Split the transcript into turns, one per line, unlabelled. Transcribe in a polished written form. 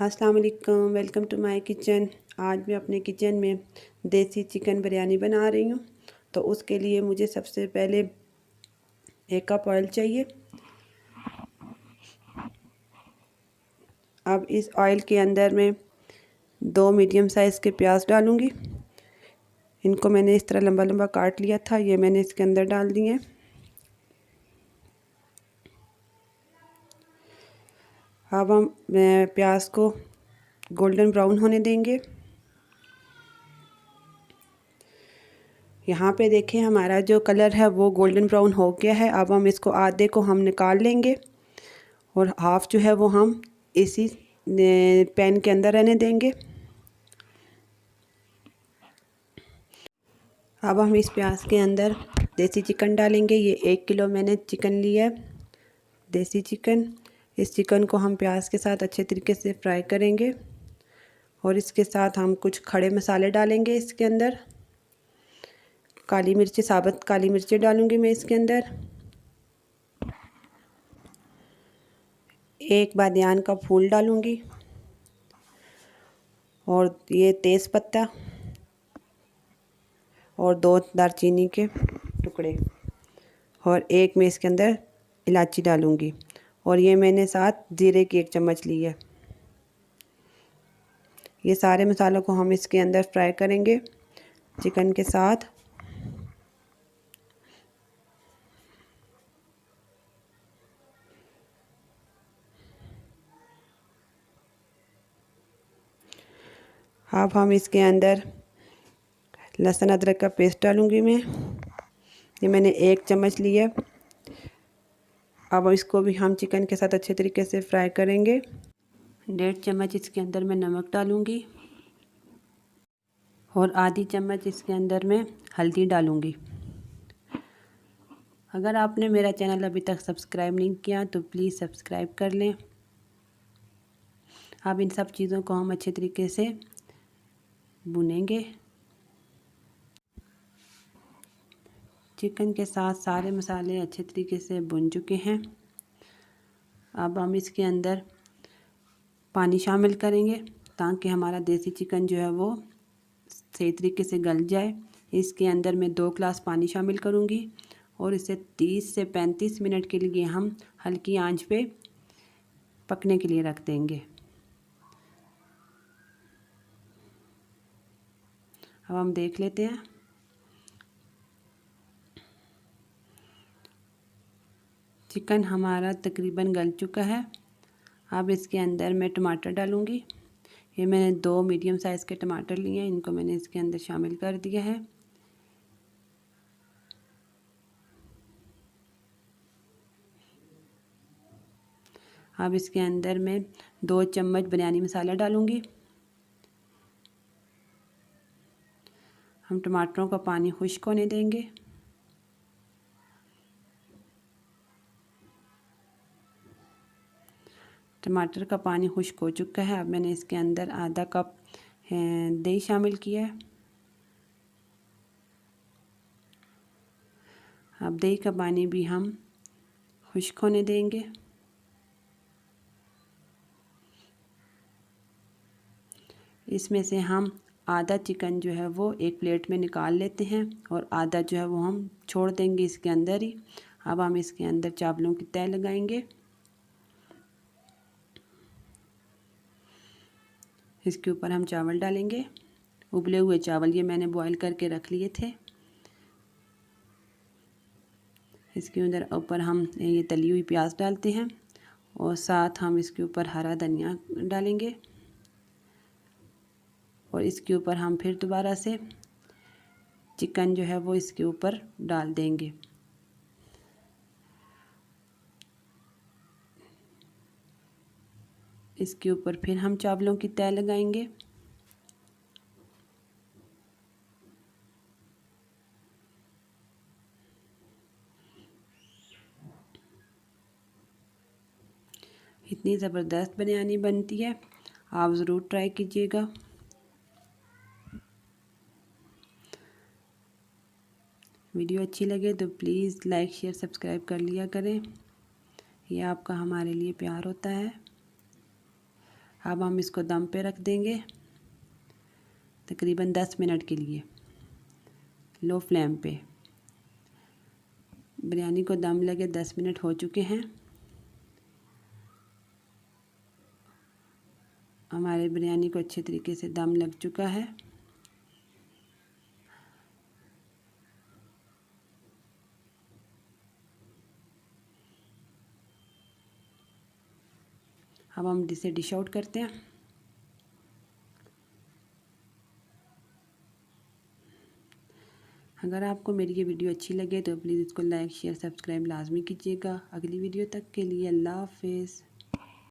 अस्सलाम वालेकुम, welcome to my kitchen. आज मैं अपने किचन में देसी चिकन बिरयानी बना रही हूँ। तो उसके लिए मुझे सबसे पहले 1 कप ऑयल चाहिए। अब इस ऑयल के अंदर मैं 2 मीडियम साइज़ के प्याज डालूँगी। इनको मैंने इस तरह लंबा लंबा काट लिया था, ये मैंने इसके अंदर डाल दिए। अब हम प्याज को गोल्डन ब्राउन होने देंगे। यहाँ पे देखें हमारा जो कलर है वो गोल्डन ब्राउन हो गया है। अब हम इसको आधे को हम निकाल लेंगे और हाफ़ जो है वो हम इसी पैन के अंदर रहने देंगे। अब हम इस प्याज के अंदर देसी चिकन डालेंगे। ये 1 किलो मैंने चिकन लिया है, देसी चिकन। इस चिकन को हम प्याज के साथ अच्छे तरीके से फ्राई करेंगे और इसके साथ हम कुछ खड़े मसाले डालेंगे। इसके अंदर काली मिर्ची, साबुत काली मिर्ची डालूंगी मैं इसके अंदर। 1 बादियान का फूल डालूंगी और ये तेज़ पत्ता और 2 दालचीनी के टुकड़े और 1 मैं इसके अंदर इलायची डालूंगी और ये मैंने साथ जीरे की 1 चम्मच ली है। ये सारे मसालों को हम इसके अंदर फ्राई करेंगे चिकन के साथ। अब हम इसके अंदर लहसुन अदरक का पेस्ट डालूंगी मैं। ये मैंने 1 चम्मच लिया। अब इसको भी हम चिकन के साथ अच्छे तरीके से फ्राई करेंगे। 1.5 चम्मच इसके अंदर मैं नमक डालूंगी और आधी चम्मच इसके अंदर मैं हल्दी डालूंगी। अगर आपने मेरा चैनल अभी तक सब्सक्राइब नहीं किया तो प्लीज़ सब्सक्राइब कर लें। अब इन सब चीज़ों को हम अच्छे तरीके से भुनेंगे। चिकन के साथ सारे मसाले अच्छे तरीके से भुन चुके हैं। अब हम इसके अंदर पानी शामिल करेंगे ताकि हमारा देसी चिकन जो है वो सही तरीके से गल जाए। इसके अंदर मैं 2 गिलास पानी शामिल करूँगी और इसे 30 से 35 मिनट के लिए हम हल्की आंच पे पकने के लिए रख देंगे। अब हम देख लेते हैं। चिकन हमारा तकरीबन गल चुका है। अब इसके अंदर मैं टमाटर डालूँगी। ये मैंने 2 मीडियम साइज़ के टमाटर लिए हैं, इनको मैंने इसके अंदर शामिल कर दिया है। अब इसके अंदर मैं 2 चम्मच बिरयानी मसाला डालूँगी। हम टमाटरों का पानी खुश्क होने देंगे। टमाटर का पानी खुश्क हो चुका है। अब मैंने इसके अंदर आधा कप दही शामिल किया है। अब दही का पानी भी हम खुश्क होने देंगे। इसमें से हम आधा चिकन जो है वो एक प्लेट में निकाल लेते हैं और आधा जो है वो हम छोड़ देंगे इसके अंदर ही। अब हम इसके अंदर चावलों की तह लगाएंगे। इसके ऊपर हम चावल डालेंगे, उबले हुए चावल। ये मैंने बॉईल करके रख लिए थे। इसके अंदर ऊपर हम ये तली हुई प्याज डालते हैं और साथ हम इसके ऊपर हरा धनिया डालेंगे और इसके ऊपर हम फिर दोबारा से चिकन जो है वो इसके ऊपर डाल देंगे। इसके ऊपर फिर हम चावलों की तह लगाएंगे। इतनी ज़बरदस्त बिरयानी बनती है, आप ज़रूर ट्राई कीजिएगा। वीडियो अच्छी लगे तो प्लीज़ लाइक शेयर सब्सक्राइब कर लिया करें। ये आपका हमारे लिए प्यार होता है। अब हम इसको दम पे रख देंगे तकरीबन 10 मिनट के लिए लो फ्लेम पे। बिरयानी को दम लगे 10 मिनट हो चुके हैं। हमारे बिरयानी को अच्छे तरीके से दम लग चुका है। अब हम इसे डिश आउट करते हैं। अगर आपको मेरी ये वीडियो अच्छी लगे तो प्लीज़ इसको लाइक शेयर सब्सक्राइब लाजमी कीजिएगा। अगली वीडियो तक के लिए अल्लाह हाफिज़।